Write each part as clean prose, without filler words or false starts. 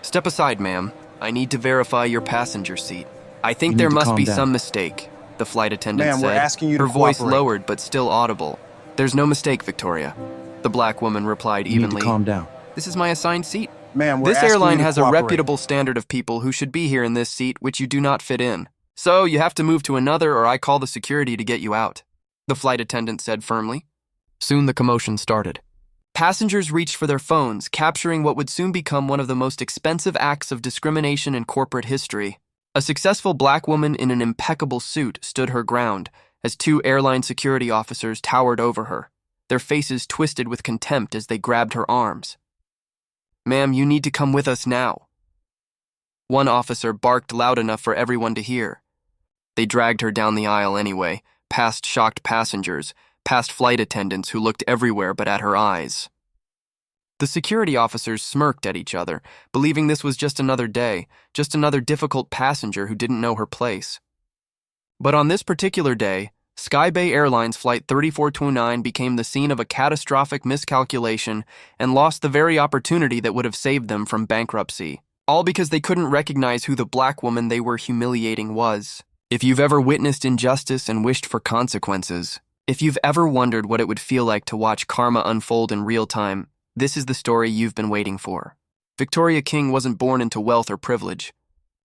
Step aside, ma'am. I need to verify your passenger seat. I think You there need to must calm be down. some mistake, the flight attendant Ma'am, said, we're asking you to her voice cooperate. lowered but still audible. There's no mistake, Victoria. The black woman replied You need to evenly. calm down. This is my assigned seat. Ma'am, we're This asking airline you to has a cooperate. reputable standard of people who should be here in this seat, which you do not fit in. So you have to move to another or I call the security to get you out, the flight attendant said firmly. Soon the commotion started. Passengers reached for their phones, capturing what would soon become one of the most expensive acts of discrimination in corporate history. A successful black woman in an impeccable suit stood her ground as two airline security officers towered over her, their faces twisted with contempt as they grabbed her arms. "Ma'am, you need to come with us now." One officer barked loud enough for everyone to hear. They dragged her down the aisle anyway, past shocked passengers, past flight attendants who looked everywhere but at her eyes. The security officers smirked at each other, believing this was just another day, just another difficult passenger who didn't know her place. But on this particular day, Skybay Airlines Flight 3429 became the scene of a catastrophic miscalculation and lost the very opportunity that would have saved them from bankruptcy, all because they couldn't recognize who the black woman they were humiliating was. If you've ever witnessed injustice and wished for consequences, if you've ever wondered what it would feel like to watch karma unfold in real time, this is the story you've been waiting for. Victoria King wasn't born into wealth or privilege.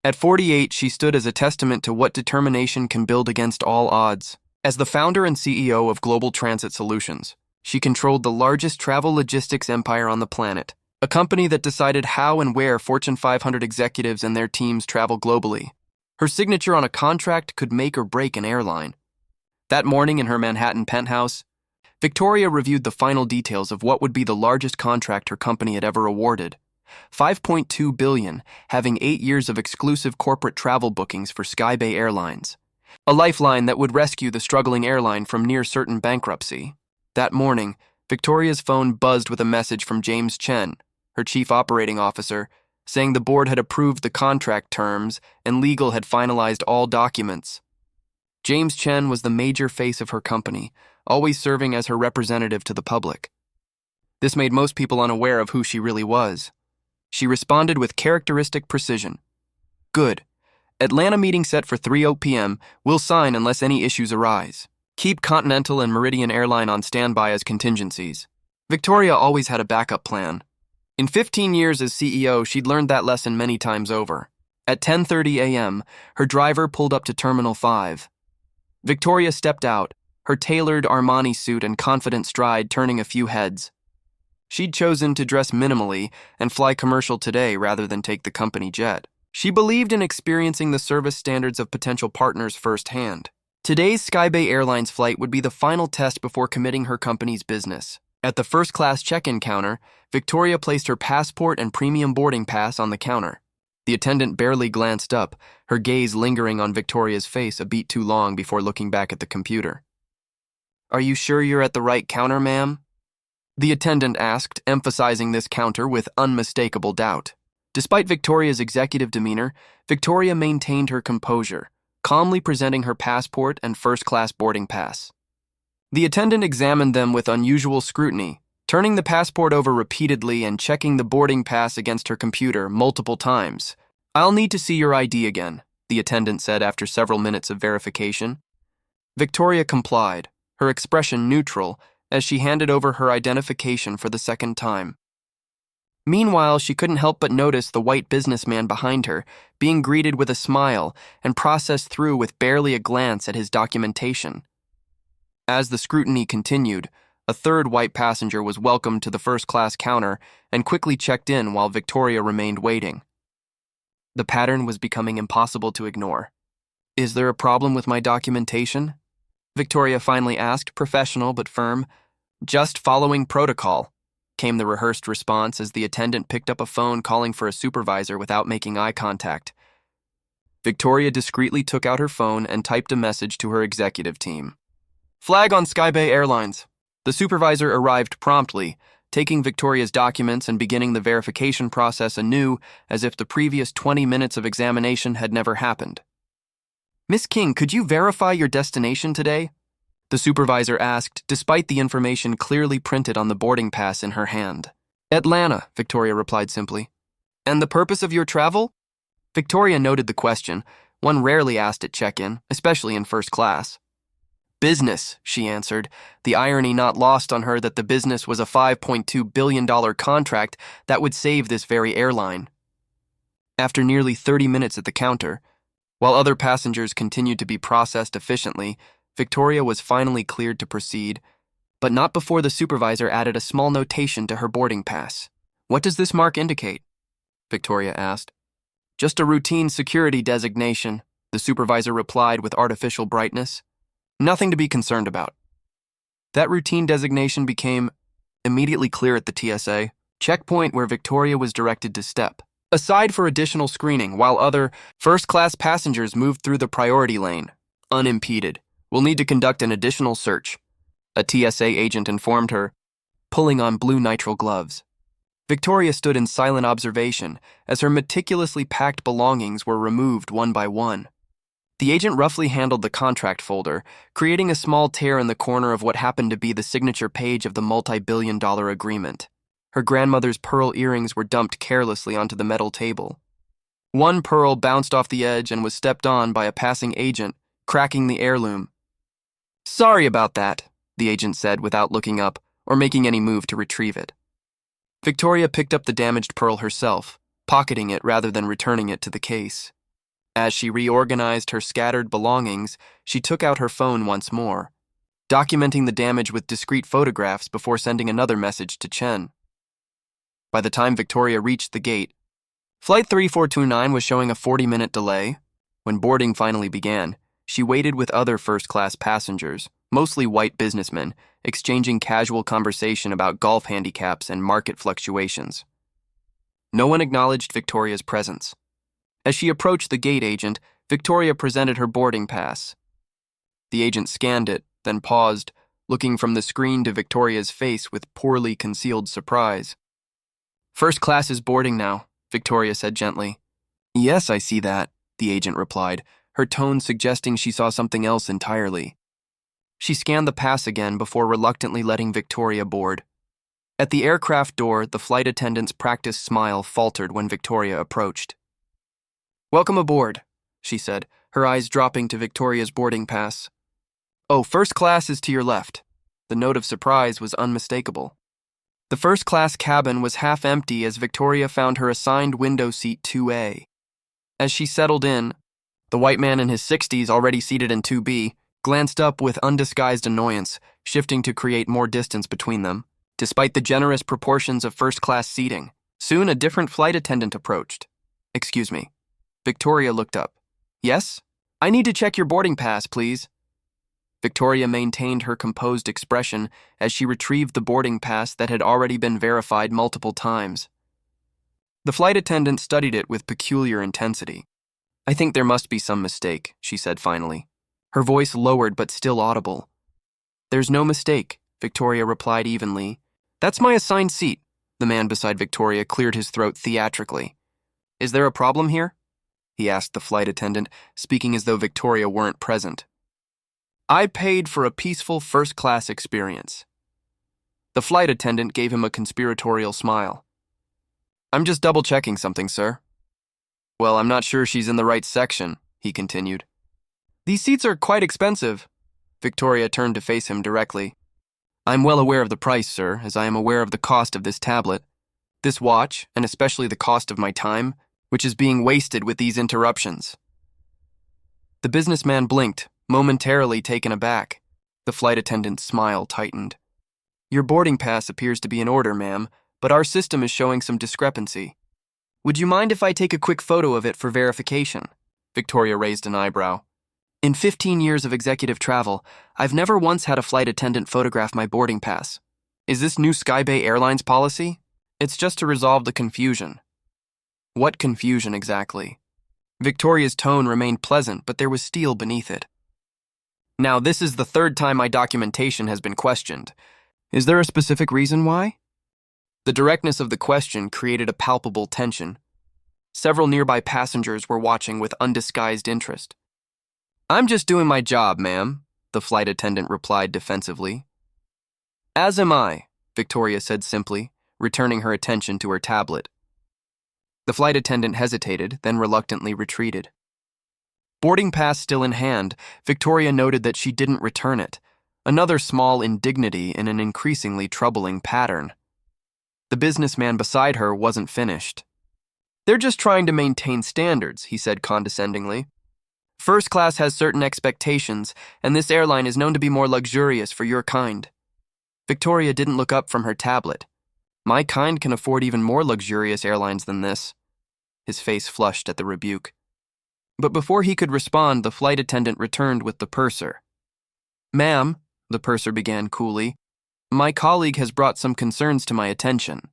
At 48, she stood as a testament to what determination can build against all odds. As the founder and CEO of Global Transit Solutions, she controlled the largest travel logistics empire on the planet, a company that decided how and where Fortune 500 executives and their teams travel globally. Her signature on a contract could make or break an airline. That morning in her Manhattan penthouse, Victoria reviewed the final details of what would be the largest contract her company had ever awarded. $5.2 billion, having 8 years of exclusive corporate travel bookings for Skybay Airlines. A lifeline that would rescue the struggling airline from near-certain bankruptcy. That morning, Victoria's phone buzzed with a message from James Chen, her chief operating officer, saying the board had approved the contract terms and legal had finalized all documents. James Chen was the major face of her company, always serving as her representative to the public. This made most people unaware of who she really was. She responded with characteristic precision. "Good. Atlanta meeting set for 3:00 p.m. We'll sign unless any issues arise. Keep Continental and Meridian Airline on standby as contingencies." Victoria always had a backup plan. In 15 years as CEO, she'd learned that lesson many times over. At 10:30 a.m., her driver pulled up to Terminal 5. Victoria stepped out, her tailored Armani suit and confident stride turning a few heads. She'd chosen to dress minimally and fly commercial today rather than take the company jet. She believed in experiencing the service standards of potential partners firsthand. Today's Skybay Airlines flight would be the final test before committing her company's business. At the first-class check-in counter, Victoria placed her passport and premium boarding pass on the counter. The attendant barely glanced up, her gaze lingering on Victoria's face a beat too long before looking back at the computer. "Are you sure you're at the right counter, ma'am?" the attendant asked, emphasizing this counter with unmistakable doubt. Despite Victoria's executive demeanor, Victoria maintained her composure, calmly presenting her passport and first-class boarding pass. The attendant examined them with unusual scrutiny, turning the passport over repeatedly and checking the boarding pass against her computer multiple times. "I'll need to see your ID again," the attendant said after several minutes of verification. Victoria complied, her expression neutral, as she handed over her identification for the second time. Meanwhile, she couldn't help but notice the white businessman behind her, being greeted with a smile and processed through with barely a glance at his documentation. As the scrutiny continued, a third white passenger was welcomed to the first-class counter and quickly checked in while Victoria remained waiting. The pattern was becoming impossible to ignore. "Is there a problem with my documentation?" Victoria finally asked, professional but firm. "Just following protocol," came the rehearsed response as the attendant picked up a phone calling for a supervisor without making eye contact. Victoria discreetly took out her phone and typed a message to her executive team. "Flag on Skybay Airlines." The supervisor arrived promptly, taking Victoria's documents and beginning the verification process anew as if the previous 20 minutes of examination had never happened. "Miss King, could you verify your destination today?" the supervisor asked, despite the information clearly printed on the boarding pass in her hand. "Atlanta," Victoria replied simply. And the purpose of your travel? Victoria noted the question, one rarely asked at check-in, especially in first class. Business, she answered, the irony not lost on her that the business was a $5.2 billion contract that would save this very airline. After nearly 30 minutes at the counter, while other passengers continued to be processed efficiently, Victoria was finally cleared to proceed, but not before the supervisor added a small notation to her boarding pass. What does this mark indicate? Victoria asked. Just a routine security designation, the supervisor replied with artificial brightness. Nothing to be concerned about. That routine designation became immediately clear at the TSA checkpoint where Victoria was directed to step. Aside for additional screening, while other first-class passengers moved through the priority lane, unimpeded, we'll need to conduct an additional search, a TSA agent informed her, pulling on blue nitrile gloves. Victoria stood in silent observation as her meticulously packed belongings were removed one by one. The agent roughly handled the contract folder, creating a small tear in the corner of what happened to be the signature page of the multi-billion-dollar agreement. Her grandmother's pearl earrings were dumped carelessly onto the metal table. One pearl bounced off the edge and was stepped on by a passing agent, cracking the heirloom. "Sorry about that," the agent said without looking up or making any move to retrieve it. Victoria picked up the damaged pearl herself, pocketing it rather than returning it to the case. As she reorganized her scattered belongings, she took out her phone once more, documenting the damage with discrete photographs before sending another message to Chen. By the time Victoria reached the gate, Flight 3429 was showing a 40-minute delay. When boarding finally began, she waited with other first-class passengers, mostly white businessmen, exchanging casual conversation about golf handicaps and market fluctuations. No one acknowledged Victoria's presence. As she approached the gate agent, Victoria presented her boarding pass. The agent scanned it, then paused, looking from the screen to Victoria's face with poorly concealed surprise. "First class is boarding now," Victoria said gently. "Yes, I see that," the agent replied, her tone suggesting she saw something else entirely. She scanned the pass again before reluctantly letting Victoria board. At the aircraft door, the flight attendant's practiced smile faltered when Victoria approached. "Welcome aboard," she said, her eyes dropping to Victoria's boarding pass. "Oh, first class is to your left." The note of surprise was unmistakable. The first-class cabin was half empty as Victoria found her assigned window seat 2A. As she settled in, the white man in his 60s, already seated in 2B, glanced up with undisguised annoyance, shifting to create more distance between them. Despite the generous proportions of first-class seating, soon a different flight attendant approached. "Excuse me." Victoria looked up. "Yes? I need to check your boarding pass, please." Victoria maintained her composed expression as she retrieved the boarding pass that had already been verified multiple times. The flight attendant studied it with peculiar intensity. "I think there must be some mistake," she said finally, her voice lowered but still audible. "There's no mistake," Victoria replied evenly. "That's my assigned seat." The man beside Victoria cleared his throat theatrically. "Is there a problem here?" he asked the flight attendant, speaking as though Victoria weren't present. "I paid for a peaceful first-class experience." The flight attendant gave him a conspiratorial smile. "I'm just double-checking something, sir." "Well, I'm not sure she's in the right section," he continued. "These seats are quite expensive." Victoria turned to face him directly. "I'm well aware of the price, sir, as I am aware of the cost of this tablet, this watch, and especially the cost of my time, which is being wasted with these interruptions." The businessman blinked, momentarily taken aback. The flight attendant's smile tightened. "Your boarding pass appears to be in order, ma'am, but our system is showing some discrepancy. Would you mind if I take a quick photo of it for verification?" Victoria raised an eyebrow. "In 15 years of executive travel, I've never once had a flight attendant photograph my boarding pass. Is this new Skybay Airlines policy? It's just to resolve the confusion." "What confusion exactly?" Victoria's tone remained pleasant, but there was steel beneath it. "Now, this is the third time my documentation has been questioned. Is there a specific reason why?" The directness of the question created a palpable tension. Several nearby passengers were watching with undisguised interest. "I'm just doing my job, ma'am," the flight attendant replied defensively. "As am I," Victoria said simply, returning her attention to her tablet. The flight attendant hesitated, then reluctantly retreated. Boarding pass still in hand, Victoria noted that she didn't return it, another small indignity in an increasingly troubling pattern. The businessman beside her wasn't finished. "They're just trying to maintain standards," he said condescendingly. "First class has certain expectations, and this airline is known to be more luxurious for your kind." Victoria didn't look up from her tablet. "My kind can afford even more luxurious airlines than this." His face flushed at the rebuke. But before he could respond, the flight attendant returned with the purser. "Ma'am," the purser began coolly, "my colleague has brought some concerns to my attention."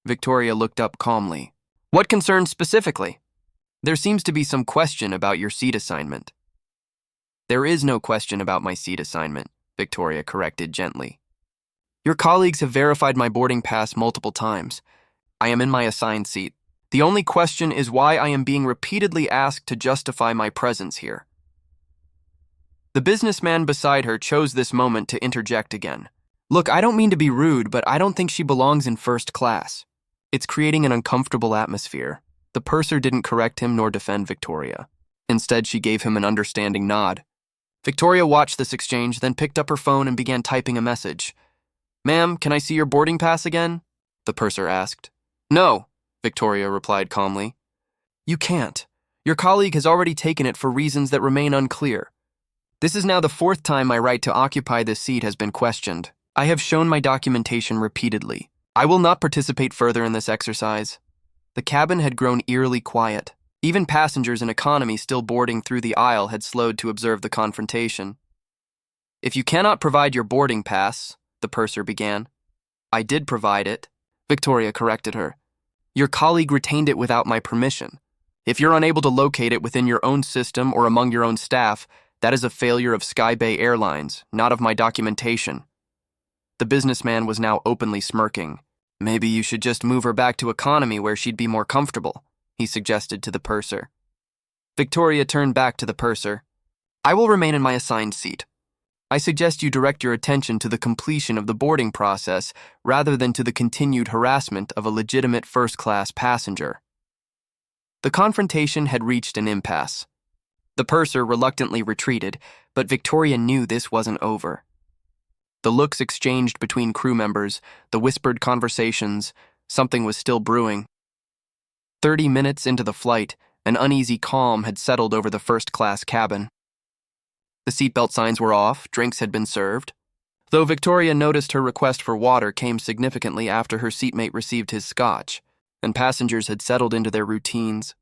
Victoria looked up calmly. "What concerns specifically?" "There seems to be some question about your seat assignment." "There is no question about my seat assignment," Victoria corrected gently. "Your colleagues have verified my boarding pass multiple times. I am in my assigned seat. The only question is why I am being repeatedly asked to justify my presence here." The businessman beside her chose this moment to interject again. "Look, I don't mean to be rude, but I don't think she belongs in first class. It's creating an uncomfortable atmosphere." The purser didn't correct him nor defend Victoria. Instead, she gave him an understanding nod. Victoria watched this exchange, then picked up her phone and began typing a message. "Ma'am, can I see your boarding pass again?" the purser asked. "No," Victoria replied calmly. "You can't. Your colleague has already taken it for reasons that remain unclear. This is now the fourth time my right to occupy this seat has been questioned. I have shown my documentation repeatedly. I will not participate further in this exercise." The cabin had grown eerily quiet. Even passengers in economy still boarding through the aisle had slowed to observe the confrontation. "If you cannot provide your boarding pass," the purser began. "I did provide it," Victoria corrected her. "Your colleague retained it without my permission. If you're unable to locate it within your own system or among your own staff, that is a failure of Skybay Airlines, not of my documentation." The businessman was now openly smirking. "Maybe you should just move her back to economy where she'd be more comfortable," he suggested to the purser. Victoria turned back to the purser. "I will remain in my assigned seat. I suggest you direct your attention to the completion of the boarding process rather than to the continued harassment of a legitimate first-class passenger." The confrontation had reached an impasse. The purser reluctantly retreated, but Victoria knew this wasn't over. The looks exchanged between crew members, the whispered conversations, something was still brewing. 30 minutes into the flight, an uneasy calm had settled over the first-class cabin. The seatbelt signs were off, drinks had been served. Though Victoria noticed her request for water came significantly after her seatmate received his scotch, and passengers had settled into their routines.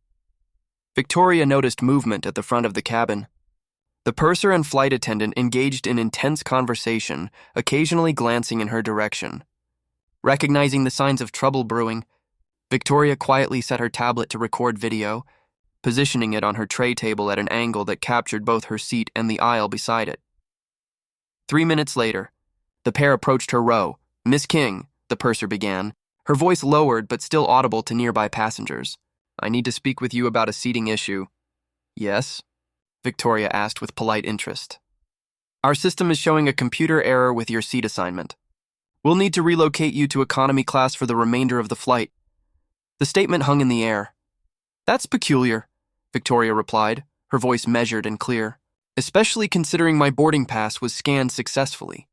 Victoria noticed movement at the front of the cabin. The purser and flight attendant engaged in intense conversation, occasionally glancing in her direction. Recognizing the signs of trouble brewing, Victoria quietly set her tablet to record video, positioning it on her tray table at an angle that captured both her seat and the aisle beside it. 3 minutes later, the pair approached her row. "Miss King," the purser began, her voice lowered but still audible to nearby passengers. "I need to speak with you about a seating issue." "Yes?" Victoria asked with polite interest. "Our system is showing a computer error with your seat assignment. We'll need to relocate you to economy class for the remainder of the flight." The statement hung in the air. "That's peculiar," Victoria replied, her voice measured and clear, "especially considering my boarding pass was scanned successfully.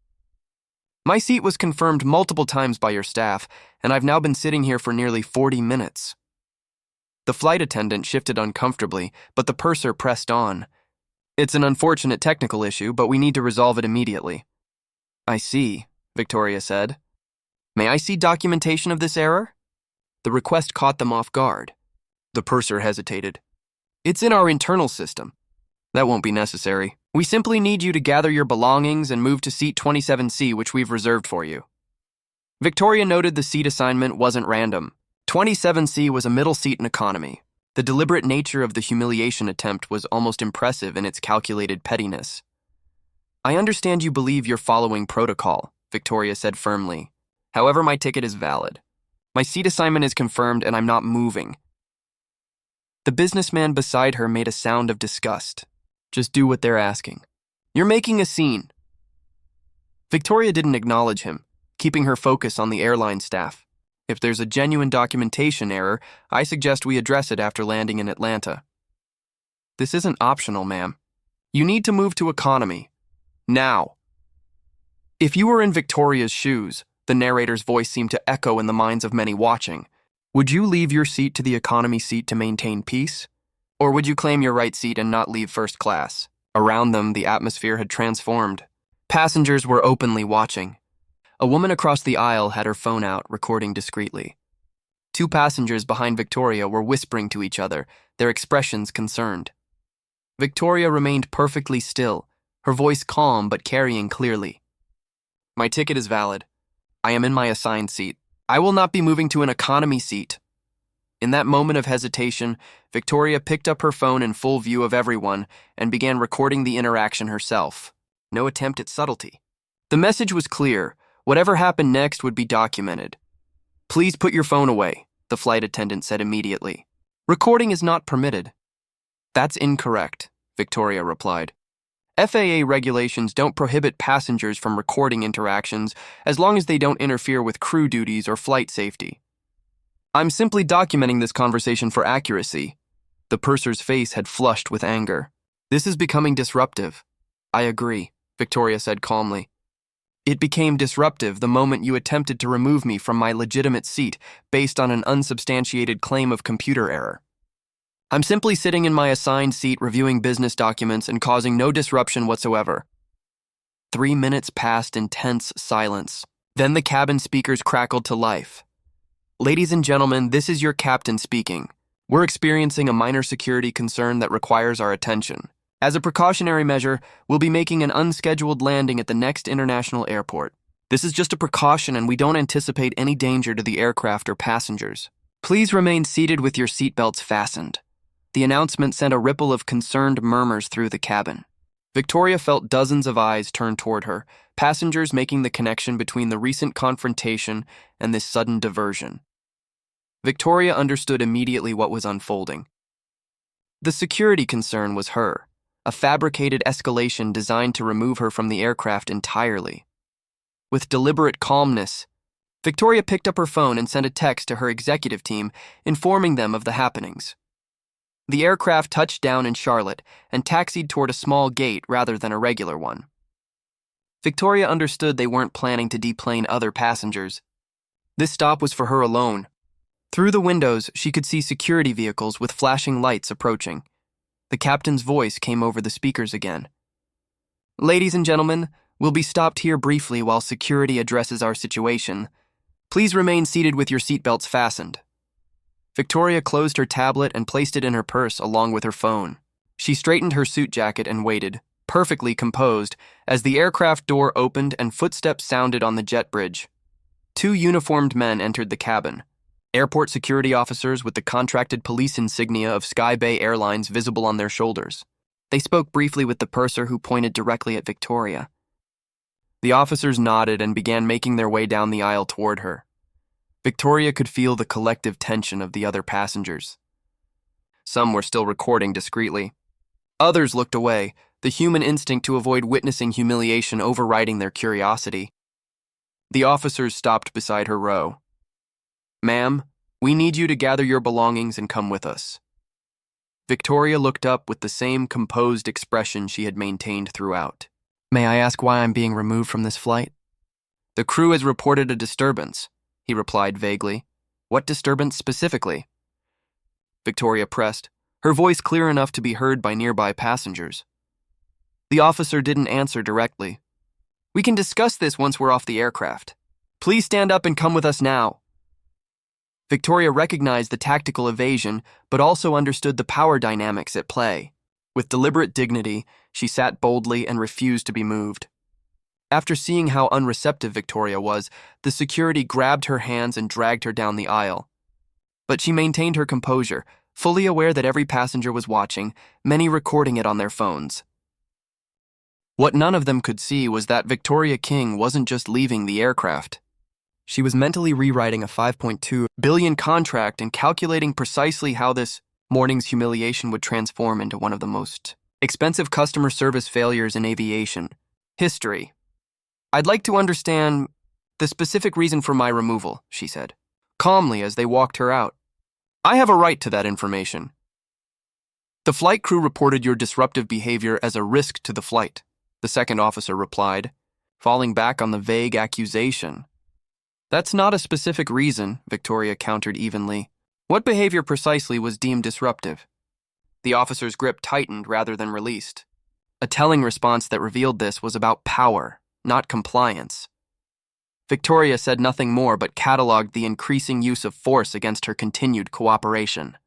My seat was confirmed multiple times by your staff, and I've now been sitting here for nearly 40 minutes. The flight attendant shifted uncomfortably, but the purser pressed on. "It's an unfortunate technical issue, but we need to resolve it immediately." "I see," Victoria said. "May I see documentation of this error?" The request caught them off guard. The purser hesitated. "It's in our internal system." "That won't be necessary. We simply need you to gather your belongings and move to seat 27C, which we've reserved for you." Victoria noted the seat assignment wasn't random. 27C was a middle seat in economy. The deliberate nature of the humiliation attempt was almost impressive in its calculated pettiness. "I understand you believe you're following protocol," Victoria said firmly. "However, my ticket is valid. My seat assignment is confirmed and I'm not moving." The businessman beside her made a sound of disgust. "Just do what they're asking. You're making a scene." Victoria didn't acknowledge him, keeping her focus on the airline staff. If there's a genuine documentation error, I suggest we address it after landing in Atlanta. This isn't optional, ma'am. You need to move to economy. Now. If you were in Victoria's shoes, the narrator's voice seemed to echo in the minds of many watching. Would you leave your seat to the economy seat to maintain peace? Or would you claim your right seat and not leave first class? Around them, the atmosphere had transformed. Passengers were openly watching. A woman across the aisle had her phone out, recording discreetly. Two passengers behind Victoria were whispering to each other, their expressions concerned. Victoria remained perfectly still, her voice calm but carrying clearly. My ticket is valid. I am in my assigned seat. I will not be moving to an economy seat. In that moment of hesitation, Victoria picked up her phone in full view of everyone and began recording the interaction herself. No attempt at subtlety. The message was clear. Whatever happened next would be documented. Please put your phone away, the flight attendant said immediately. Recording is not permitted. That's incorrect, Victoria replied. FAA regulations don't prohibit passengers from recording interactions as long as they don't interfere with crew duties or flight safety. I'm simply documenting this conversation for accuracy. The purser's face had flushed with anger. This is becoming disruptive. I agree, Victoria said calmly. It became disruptive the moment you attempted to remove me from my legitimate seat based on an unsubstantiated claim of computer error. I'm simply sitting in my assigned seat reviewing business documents and causing no disruption whatsoever. 3 minutes passed in tense silence. Then the cabin speakers crackled to life. Ladies and gentlemen, this is your captain speaking. We're experiencing a minor security concern that requires our attention. As a precautionary measure, we'll be making an unscheduled landing at the next international airport. This is just a precaution and we don't anticipate any danger to the aircraft or passengers. Please remain seated with your seatbelts fastened. The announcement sent a ripple of concerned murmurs through the cabin. Victoria felt dozens of eyes turn toward her, passengers making the connection between the recent confrontation and this sudden diversion. Victoria understood immediately what was unfolding. The security concern was her, a fabricated escalation designed to remove her from the aircraft entirely. With deliberate calmness, Victoria picked up her phone and sent a text to her executive team informing them of the happenings. The aircraft touched down in Charlotte and taxied toward a small gate rather than a regular one. Victoria understood they weren't planning to deplane other passengers. This stop was for her alone. Through the windows, she could see security vehicles with flashing lights approaching. The captain's voice came over the speakers again. Ladies and gentlemen, we'll be stopped here briefly while security addresses our situation. Please remain seated with your seatbelts fastened. Victoria closed her tablet and placed it in her purse along with her phone. She straightened her suit jacket and waited, perfectly composed, as the aircraft door opened and footsteps sounded on the jet bridge. 2 uniformed men entered the cabin. Airport security officers with the contracted police insignia of Sky Bay Airlines visible on their shoulders. They spoke briefly with the purser who pointed directly at Victoria. The officers nodded and began making their way down the aisle toward her. Victoria could feel the collective tension of the other passengers. Some were still recording discreetly. Others looked away, the human instinct to avoid witnessing humiliation overriding their curiosity. The officers stopped beside her row. Ma'am, we need you to gather your belongings and come with us. Victoria looked up with the same composed expression she had maintained throughout. May I ask why I'm being removed from this flight? The crew has reported a disturbance, he replied vaguely. What disturbance specifically? Victoria pressed, her voice clear enough to be heard by nearby passengers. The officer didn't answer directly. We can discuss this once we're off the aircraft. Please stand up and come with us now. Victoria recognized the tactical evasion, but also understood the power dynamics at play. With deliberate dignity, she sat boldly and refused to be moved. After seeing how unreceptive Victoria was, the security grabbed her hands and dragged her down the aisle. But she maintained her composure, fully aware that every passenger was watching, many recording it on their phones. What none of them could see was that Victoria King wasn't just leaving the aircraft. She was mentally rewriting a $5.2 billion contract and calculating precisely how this morning's humiliation would transform into one of the most expensive customer service failures in aviation history. I'd like to understand the specific reason for my removal, she said. calmly as they walked her out. I have a right to that information. The flight crew reported your disruptive behavior as a risk to the flight, the second officer replied, falling back on the vague accusation. That's not a specific reason, Victoria countered evenly. What behavior precisely was deemed disruptive? The officer's grip tightened rather than released. A telling response that revealed this was about power, not compliance. Victoria said nothing more but cataloged the increasing use of force against her continued cooperation.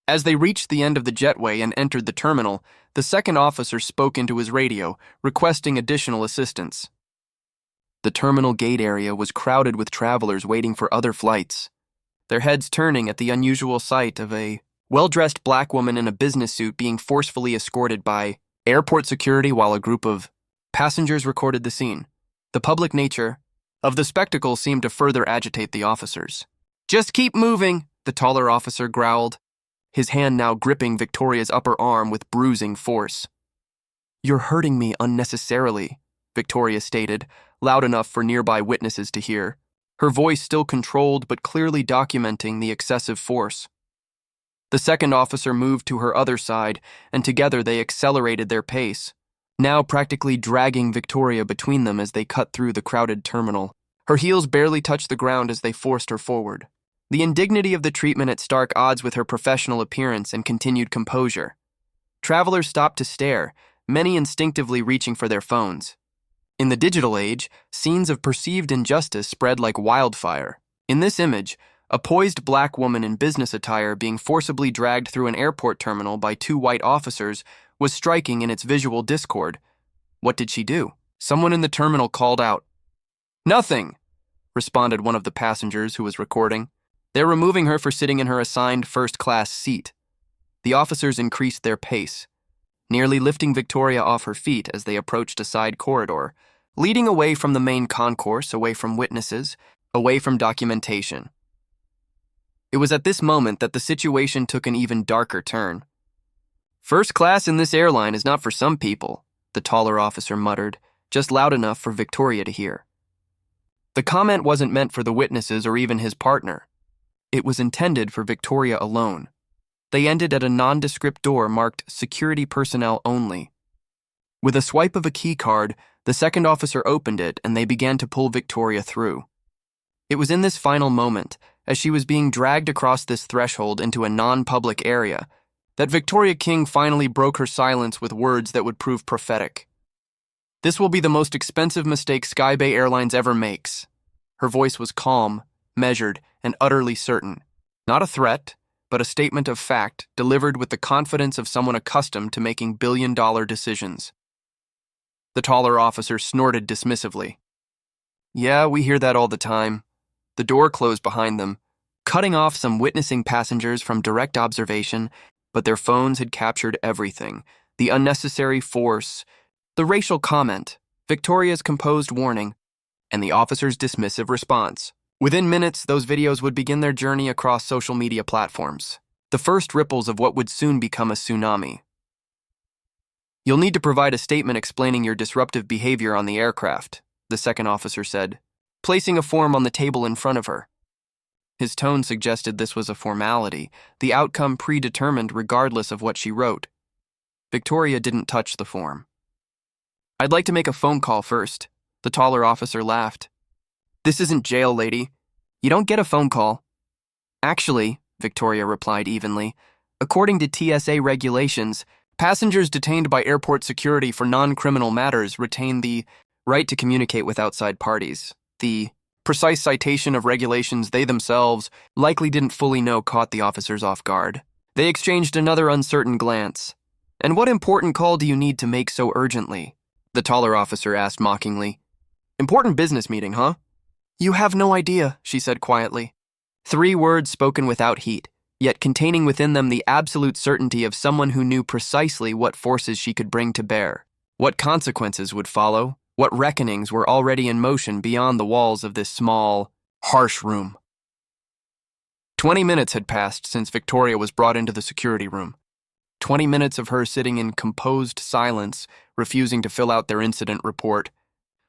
As they reached the end of the jetway and entered the terminal, the second officer spoke into his radio, requesting additional assistance. The terminal gate area was crowded with travelers waiting for other flights, their heads turning at the unusual sight of a well-dressed black woman in a business suit being forcefully escorted by airport security while a group of passengers recorded the scene. The public nature of the spectacle seemed to further agitate the officers. Just keep moving, the taller officer growled, his hand now gripping Victoria's upper arm with bruising force. You're hurting me unnecessarily, Victoria stated, loud enough for nearby witnesses to hear, her voice still controlled but clearly documenting the excessive force. The second officer moved to her other side, and together they accelerated their pace, now practically dragging Victoria between them as they cut through the crowded terminal. Her heels barely touched the ground as they forced her forward. The indignity of the treatment at stark odds with her professional appearance and continued composure. Travelers stopped to stare, many instinctively reaching for their phones. In the digital age, scenes of perceived injustice spread like wildfire. In this image, a poised black woman in business attire being forcibly dragged through an airport terminal by two white officers was striking in its visual discord. What did she do? Someone in the terminal called out. Nothing, responded one of the passengers who was recording. They're removing her for sitting in her assigned first-class seat. The officers increased their pace, nearly lifting Victoria off her feet as they approached a side corridor, leading away from the main concourse, away from witnesses, away from documentation. It was at this moment that the situation took an even darker turn. First class in this airline is not for some people, the taller officer muttered, just loud enough for Victoria to hear. The comment wasn't meant for the witnesses or even his partner. It was intended for Victoria alone. They ended at a nondescript door marked security personnel only. With a swipe of a key card, the second officer opened it and they began to pull Victoria through. It was in this final moment, as she was being dragged across this threshold into a non-public area, that Victoria King finally broke her silence with words that would prove prophetic. This will be the most expensive mistake Skybay Airlines ever makes. Her voice was calm, measured, and utterly certain. Not a threat, but a statement of fact delivered with the confidence of someone accustomed to making billion-dollar decisions. The taller officer snorted dismissively. Yeah, we hear that all the time. The door closed behind them, cutting off some witnessing passengers from direct observation, but their phones had captured everything. The unnecessary force, the racial comment, Victoria's composed warning, and the officer's dismissive response. Within minutes, those videos would begin their journey across social media platforms, the first ripples of what would soon become a tsunami. You'll need to provide a statement explaining your disruptive behavior on the aircraft, the second officer said, placing a form on the table in front of her. His tone suggested this was a formality, the outcome predetermined regardless of what she wrote. Victoria didn't touch the form. I'd like to make a phone call first, the taller officer laughed. This isn't jail, lady. You don't get a phone call. Actually, Victoria replied evenly, according to TSA regulations, passengers detained by airport security for non-criminal matters retain the right to communicate with outside parties. The precise citation of regulations they themselves likely didn't fully know caught the officers off guard. They exchanged another uncertain glance. And what important call do you need to make so urgently? The taller officer asked mockingly. Important business meeting, huh? You have no idea, she said quietly. 3 words spoken without heat, yet containing within them the absolute certainty of someone who knew precisely what forces she could bring to bear, what consequences would follow, what reckonings were already in motion beyond the walls of this small, harsh room. 20 minutes had passed since Victoria was brought into the security room. 20 minutes of her sitting in composed silence, refusing to fill out their incident report,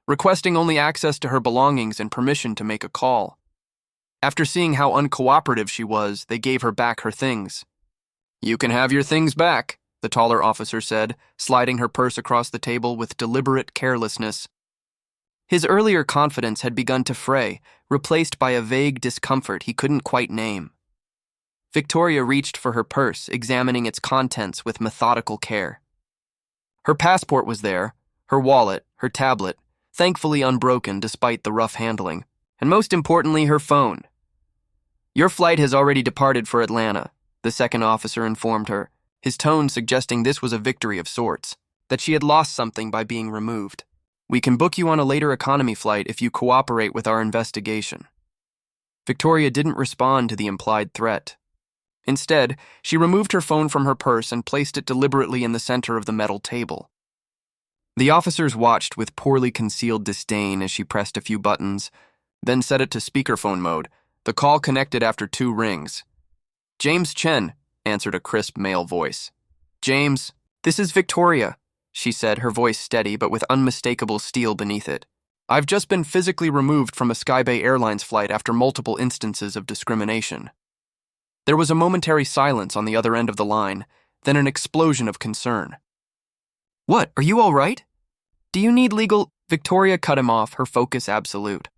requesting only access to her belongings and permission to make a call. After seeing how uncooperative she was, they gave her back her things. "You can have your things back," the taller officer said, sliding her purse across the table with deliberate carelessness. His earlier confidence had begun to fray, replaced by a vague discomfort he couldn't quite name. Victoria reached for her purse, examining its contents with methodical care. Her passport was there, her wallet, her tablet, thankfully unbroken despite the rough handling, and most importantly, her phone. "Your flight has already departed for Atlanta," the second officer informed her, his tone suggesting this was a victory of sorts, that she had lost something by being removed. "We can book you on a later economy flight if you cooperate with our investigation." Victoria didn't respond to the implied threat. Instead, she removed her phone from her purse and placed it deliberately in the center of the metal table. The officers watched with poorly concealed disdain as she pressed a few buttons, then set it to speakerphone mode. The call connected after 2 rings. "James Chen," answered a crisp male voice. "James, this is Victoria," she said, her voice steady but with unmistakable steel beneath it. "I've just been physically removed from a Skybay Airlines flight after multiple instances of discrimination." There was a momentary silence on the other end of the line, then an explosion of concern. "What, are you all right? Do you need legal—" Victoria cut him off, her focus absolute.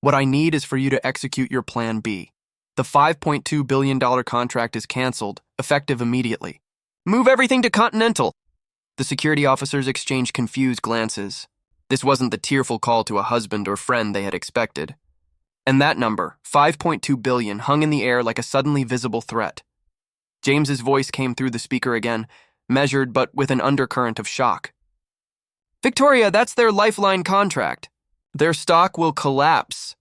"What I need is for you to execute your Plan B. The $5.2 billion contract is canceled, effective immediately. Move everything to Continental." The security officers exchanged confused glances. This wasn't the tearful call to a husband or friend they had expected. And that number, $5.2 billion, hung in the air like a suddenly visible threat. James's voice came through the speaker again, measured but with an undercurrent of shock. "Victoria, that's their lifeline contract. Their stock will collapse."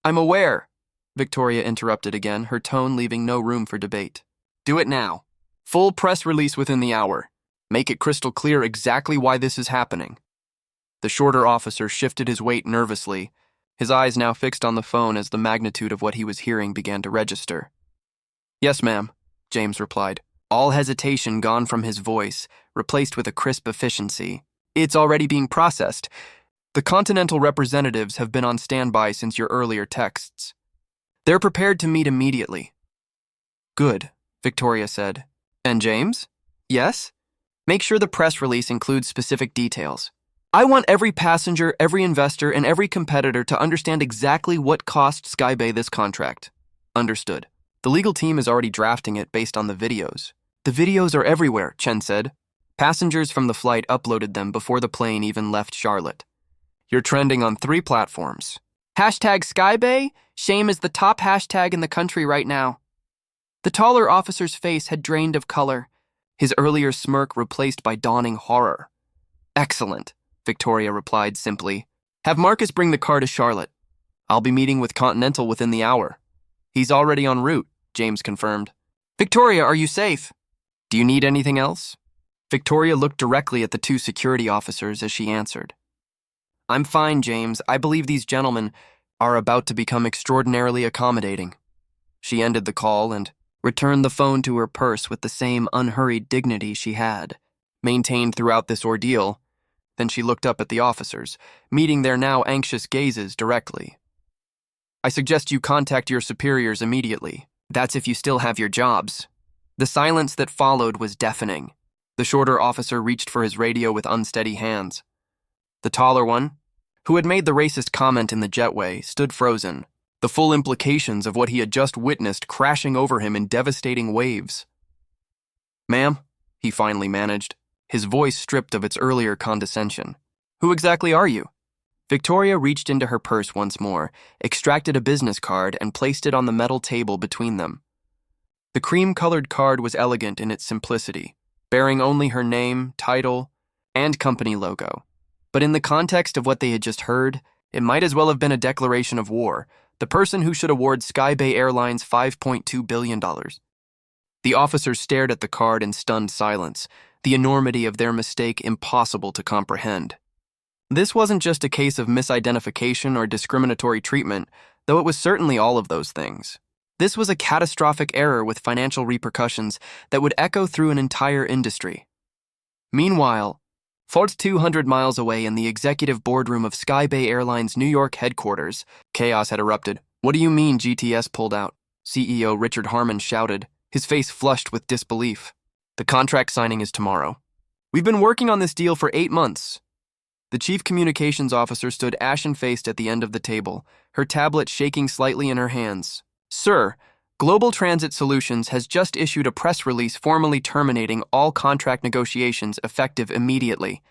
"I'm aware," Victoria interrupted again, her tone leaving no room for debate. "Do it now. Full press release within the hour. Make it crystal clear exactly why this is happening." The shorter officer shifted his weight nervously, his eyes now fixed on the phone as the magnitude of what he was hearing began to register. "Yes, ma'am," James replied, all hesitation gone from his voice, replaced with a crisp efficiency. "It's already being processed. The Continental representatives have been on standby since your earlier texts. They're prepared to meet immediately." "Good," Victoria said. "And James?" "Yes? Make sure the press release includes specific details. I want every passenger, every investor, and every competitor to understand exactly what cost Skybay this contract." "Understood. The legal team is already drafting it based on the videos." "The videos are everywhere," Chen said. "Passengers from the flight uploaded them before the plane even left Charlotte. You're trending on 3 platforms. #Skybay, shame is the top hashtag in the country right now." The taller officer's face had drained of color, his earlier smirk replaced by dawning horror. "Excellent," Victoria replied simply. "Have Marcus bring the car to Charlotte. I'll be meeting with Continental within the hour." "He's already en route," James confirmed. "Victoria, are you safe? Do you need anything else?" Victoria looked directly at the 2 security officers as she answered. "I'm fine, James. I believe these gentlemen are about to become extraordinarily accommodating." She ended the call and returned the phone to her purse with the same unhurried dignity she had maintained throughout this ordeal. Then she looked up at the officers, meeting their now anxious gazes directly. "I suggest you contact your superiors immediately. That's if you still have your jobs." The silence that followed was deafening. The shorter officer reached for his radio with unsteady hands. The taller one, who had made the racist comment in the jetway, stood frozen, the full implications of what he had just witnessed crashing over him in devastating waves. "Ma'am," he finally managed, his voice stripped of its earlier condescension. "Who exactly are you?" Victoria reached into her purse once more, extracted a business card, and placed it on the metal table between them. The cream-colored card was elegant in its simplicity, bearing only her name, title, and company logo. But in the context of what they had just heard, it might as well have been a declaration of war, the person who should award Skybay Airlines $5.2 billion. The officers stared at the card in stunned silence, the enormity of their mistake impossible to comprehend. This wasn't just a case of misidentification or discriminatory treatment, though it was certainly all of those things. This was a catastrophic error with financial repercussions that would echo through an entire industry. Meanwhile, 200 miles away in the executive boardroom of Skybay Airlines' New York headquarters, chaos had erupted. What do you mean GTS pulled out? CEO Richard Harmon shouted, his face flushed with disbelief. The contract signing is tomorrow. We've been working on this deal for 8 months. The chief communications officer stood ashen-faced at the end of the table, her tablet shaking slightly in her hands. Sir, Global Transit Solutions has just issued a press release formally terminating all contract negotiations effective immediately.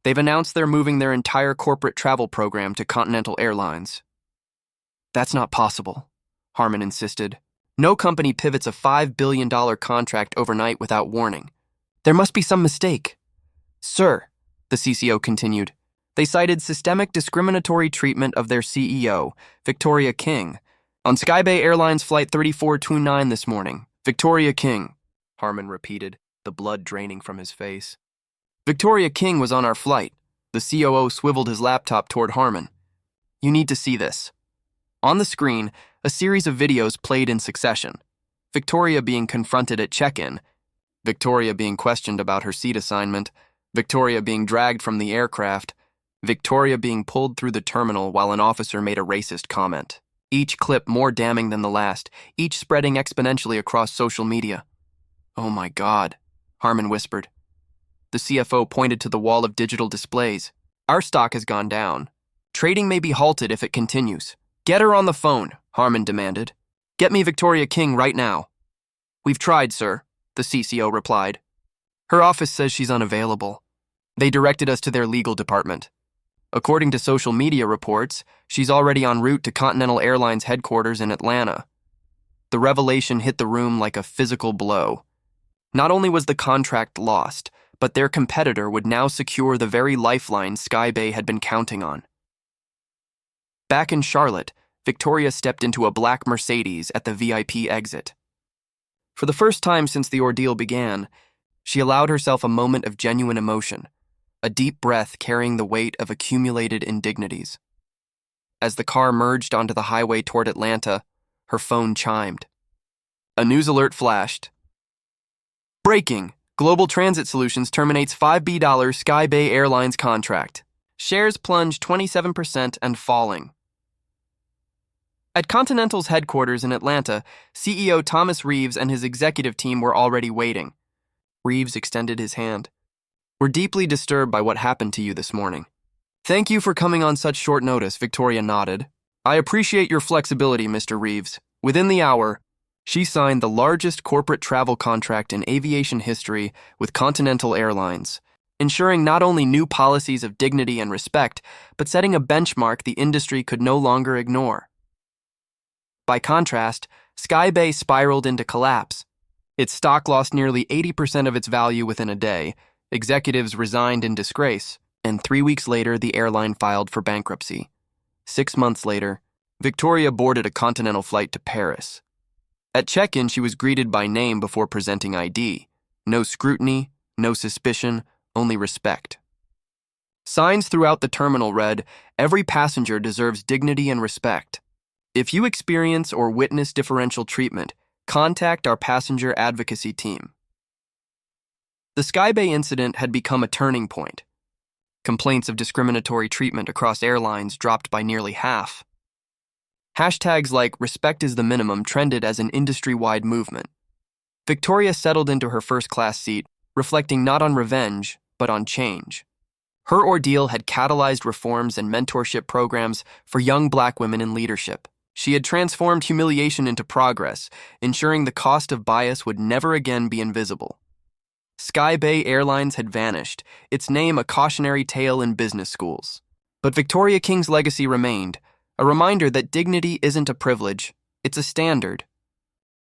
They've announced they're moving their entire corporate travel program to Continental Airlines. That's not possible, Harmon insisted. No company pivots a $5 billion contract overnight without warning. There must be some mistake. Sir, the CCO continued, they cited systemic discriminatory treatment of their CEO, Victoria King, on Skybay Airlines Flight 3429 this morning. Victoria King, Harmon repeated, the blood draining from his face. Victoria King was on our flight. The COO swiveled his laptop toward Harmon. You need to see this. On the screen, a series of videos played in succession. Victoria being confronted at check-in, Victoria being questioned about her seat assignment, Victoria being dragged from the aircraft, Victoria being pulled through the terminal while an officer made a racist comment. Each clip more damning than the last, each spreading exponentially across social media. Oh my God, Harmon whispered. The CFO pointed to the wall of digital displays. Our stock has gone down. Trading may be halted if it continues. Get her on the phone, Harmon demanded. Get me Victoria King right now. We've tried, sir, the CCO replied. Her office says she's unavailable. They directed us to their legal department. According to social media reports, she's already en route to Continental Airlines headquarters in Atlanta. The revelation hit the room like a physical blow. Not only was the contract lost, but their competitor would now secure the very lifeline Skybay had been counting on. Back in Charlotte, Victoria stepped into a black Mercedes at the VIP exit. For the first time since the ordeal began, she allowed herself a moment of genuine emotion, a deep breath carrying the weight of accumulated indignities. As the car merged onto the highway toward Atlanta, her phone chimed. A news alert flashed. Breaking! Global Transit Solutions terminates $5 Skybay Airlines contract. Shares plunge 27% and falling. At Continental's headquarters in Atlanta, CEO Thomas Reeves and his executive team were already waiting. Reeves extended his hand. We're deeply disturbed by what happened to you this morning. Thank you for coming on such short notice, Victoria nodded. I appreciate your flexibility, Mr. Reeves. Within the hour, she signed the largest corporate travel contract in aviation history with Continental Airlines, ensuring not only new policies of dignity and respect, but setting a benchmark the industry could no longer ignore. By contrast, Skybay spiraled into collapse. Its stock lost nearly 80% of its value within a day, executives resigned in disgrace, and 3 weeks later the airline filed for bankruptcy. 6 months later, Victoria boarded a Continental flight to Paris. At check-in, she was greeted by name before presenting ID. No scrutiny, no suspicion, only respect. Signs throughout the terminal read, "Every passenger deserves dignity and respect. If you experience or witness differential treatment, contact our passenger advocacy team." The Skybay incident had become a turning point. Complaints of discriminatory treatment across airlines dropped by nearly half. Hashtags like "respect is the minimum" trended as an industry-wide movement. Victoria settled into her first-class seat, reflecting not on revenge, but on change. Her ordeal had catalyzed reforms and mentorship programs for young Black women in leadership. She had transformed humiliation into progress, ensuring the cost of bias would never again be invisible. Skybay Airlines had vanished, its name a cautionary tale in business schools. But Victoria King's legacy remained, a reminder that dignity isn't a privilege, it's a standard,